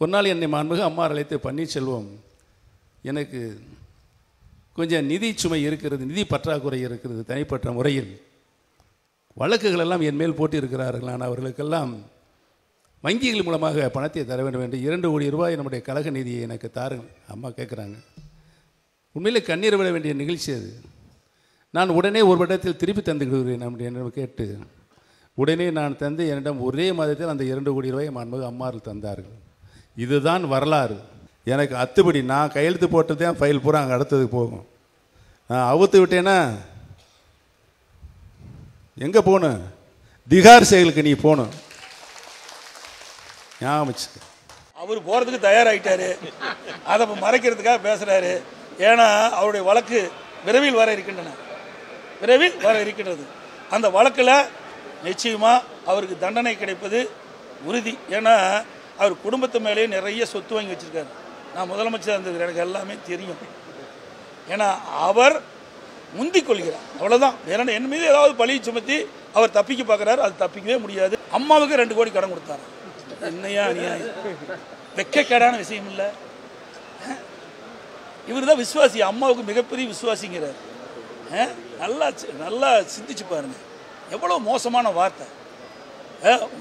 ஒரு நாள் என்னை மாண்புமிகு அம்மா அழைத்து, பன்னீர்செல்வம், எனக்கு கொஞ்சம் நிதி சுமை இருக்கிறது, நிதி பற்றாக்குறை இருக்கிறது, தனிப்பட்ட முறையில் வழக்குகள் எல்லாம் என் மேல் போட்டி இருக்கிறார்கள். நான் அவர்களுக்கெல்லாம் வங்கிகள் மூலமாக பணத்தை தர வேண்டும் என்று 2 கோடி ரூபாய் நம்முடைய கழக நிதியை எனக்கு தாருங்கள் அம்மா கேட்குறாங்க. உண்மையிலே கண்ணீர் விட வேண்டிய நிகழ்ச்சி அது. நான் உடனே ஒரு இடத்தில் திருப்பி தந்துவிடுகிறேன் அப்படின்னு கேட்டு உடனே நான் தந்து என்னிடம் ஒரே மாதத்தில் அந்த 2 கோடி ரூபாய் மாண்புமிகு அம்மார்கள் தந்தார்கள். இதுதான் வரலாறு. எனக்கு அத்துப்படி நான் கையெழுத்து போட்டு தான் ஃபைல் பூரா அங்கே அடுத்ததுக்கு போகும். நான் அவுத்து விட்டேன்னா எங்கே போகணும்? திகார் செயலுக்கு நீ போகணும். ஞாபகம் அவர் போகிறதுக்கு தயாராகிட்டாரு. அதை மறைக்கிறதுக்காக பேசுகிறாரு. ஏன்னா அவருடைய வழக்கு விரைவில் வர இருக்கின்றது. அந்த வழக்கில் நிச்சயமாக அவருக்கு தண்டனை கிடைப்பது உறுதி. ஏன்னா அவர் குடும்பத்து மேலேயே நிறைய சொத்து வாங்கி வச்சுருக்காரு. நான் முதலமைச்சர் இருந்தது எனக்கு எல்லாமே தெரியும். ஏன்னா அவர் முந்திக் கொள்கிறார், அவ்வளோதான். வேற என் மீது ஏதாவது பழி சுமத்தி அவர் தப்பிக்க பார்க்குறாரு, அது தப்பிக்கவே முடியாது. அம்மாவுக்கு 2 கோடி கடன் கொடுத்தாரு. என்னையா அநியாயம், வெக்கக்கேடான விஷயம் இல்லை. இவர் தான் விசுவாசி, அம்மாவுக்கு மிகப்பெரிய விசுவாசிங்கிறார். நல்லா சிந்திச்சு பாருங்க, எவ்வளோ மோசமான வார்த்தை.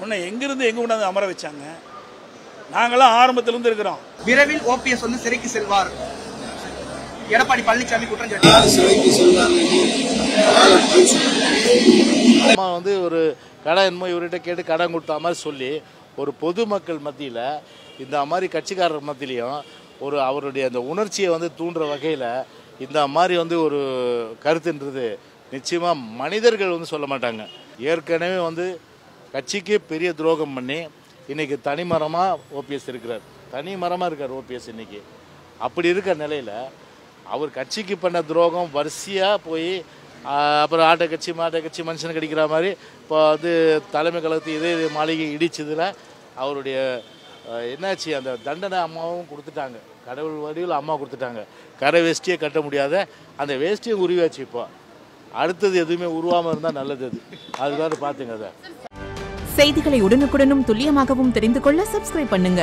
உன்னை எங்கிருந்து எங்கே கொண்டாந்து அமர வச்சாங்க. நாங்களாம் ஆரம்பத்திலிருந்து இருக்கிறோம். விரைவில் ஓபிஎஸ் வந்து சிறைக்கு செல்வார் எடப்பாடி பழனிசாமி குற்றம் சாட்டினார். அம்மா வந்து ஒரு கடன் என்னமோ இவர்கிட்ட கேட்டு கடன் கொடுத்த மாதிரி சொல்லி ஒரு பொதுமக்கள் மத்தியில் இந்த மாதிரி கட்சிக்காரர் மத்தியிலையும் ஒரு அவருடைய அந்த உணர்ச்சியை வந்து தூண்டுற வகையில் இந்த மாதிரி வந்து ஒரு கருத்துன்றது நிச்சயமாக மனிதர்கள் வந்து சொல்ல மாட்டாங்க. ஏற்கனவே வந்து கட்சிக்கே பெரிய துரோகம் பண்ணி இன்றைக்கி தனிமரமாக ஓபிஎஸ் இருக்கிறார். தனிமரமாக இருக்கார் ஓபிஎஸ் இன்றைக்கி. அப்படி இருக்கிற நிலையில் அவர் கட்சிக்கு பண்ண துரோகம் வரிசையாக போய் அப்புறம் ஆட்டை கட்சி மாட்டை கட்சி மனுஷனுக்கு அடிக்கிற மாதிரி இப்போ வந்து தலைமை கழகத்து இதே மாளிகை இடிச்சதில் அவருடைய என்னாச்சு, அந்த தண்டனை அம்மாவும் கொடுத்துட்டாங்க. கடவுள் வடிவில் அம்மா கொடுத்துட்டாங்க. கரை வேஷ்டியே கட்ட முடியாத அந்த வேஷ்டியும் உருவாச்சு. இப்போ அடுத்தது எதுவுமே உருவாமல் இருந்தால் நல்லது. அதுதான் பார்த்துங்க. அதை செய்திகளை உடனுக்குடனும் துல்லியமாகவும் தெரிந்து கொள்ள சப்ஸ்கிரைப் பண்ணுங்க.